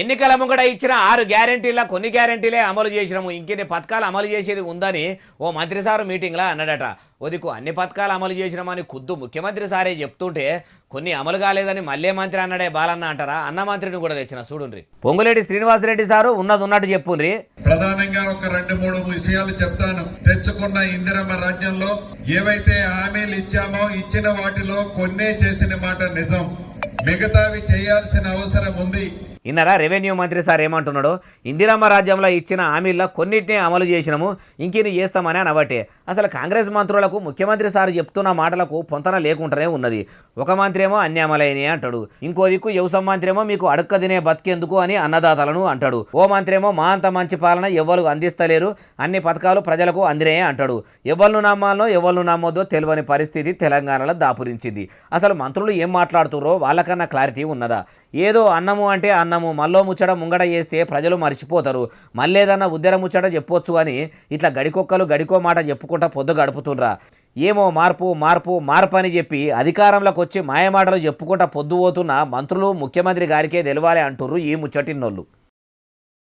ఎన్నికల ముంగడ ఇచ్చిన 6 గ్యారెంటీల కొన్ని గ్యారెంటీలే అమలు చేసినాము, ఇంకెన్ని పథకాలు అమలు చేసేది ఉందని ఓ మంత్రి సారు మీటింగ్లో అన్నాడట. ఓదికు అన్ని పథకాలు అమలు చేసినామని ఖుద్దు ముఖ్యమంత్రి సారే చెప్తుంటే కొన్ని అమలు కాలేదని మళ్ళీ మంత్రి అన్నాడే బాలన్న అంటారా? అన్న మంత్రిని కూడా తెచ్చిన చూడుండ్రి. పొంగులేటి శ్రీనివాసరెడ్డి సారు ఉన్నది ఉన్నట్టు చెప్పుండ్రి. ప్రధానంగా ఒక 2-3 విషయాలు చెప్తాను. తెచ్చుకున్న ఇందిరమ్మ రాజ్యంలో ఏవైతే హామీలు ఇచ్చామో ఇచ్చిన వాటిలో కొన్నే చేసిన మాట నిజం, మిగతావి చేయాల్సిన అవసరం ఉంది. ఇన్నరా రెవెన్యూ మంత్రి సార్ ఏమంటున్నాడు? ఇందిరమ్మ రాజ్యంలో ఇచ్చిన హామీల్లో కొన్నిటిని అమలు చేసినాము, ఇంకిని చేస్తామని అనబట్టే. అసలు కాంగ్రెస్ మంత్రులకు ముఖ్యమంత్రి సార్ చెప్తున్న మాటలకు పొంతన లేకుండానే ఉన్నది. ఒక మంత్రి ఏమో అన్ని అమలైనవి అంటాడు, ఇంకో దిక్కు వ్యవసాయ మంత్రి ఏమో మీకు అడుక్క తినే బతికేందుకు అని అన్నదాతలను అంటాడు. ఓ మంత్రి ఏమో మా అంత మంచి పాలన ఎవ్వరు అందిస్తలేరు, అన్ని పథకాలు ప్రజలకు అందినే అంటాడు. ఎవరిను నమ్మాలనో ఎవరిను నమ్మొద్దో తెలియని పరిస్థితి తెలంగాణలో దాపురించింది. అసలు మంత్రులు ఏం మాట్లాడుతుర్రో వాళ్ళకన్నా క్లారిటీ ఉన్నదా? ఏదో అన్నము అంటే అన్నము, మల్లో ముచ్చట ముంగడ చేస్తే ప్రజలు మర్చిపోతారు, మళ్ళేదన్నా ఉద్దర ముచ్చట చెప్పొచ్చు అని ఇట్లా గడికొక్కలు గడికో మాట చెప్పుకుంటా పొద్దు గడుపుతుండ్రా. ఏమో మార్పు మార్పు మార్పు అని చెప్పి అధికారంలోకి వచ్చి మాయమాటలు చెప్పుకుంటా పొద్దు పోతున్న మంత్రులు ముఖ్యమంత్రి గారికే తెలవాలి అంటుర్రు ఈ ముచ్చటిన్నోళ్ళు.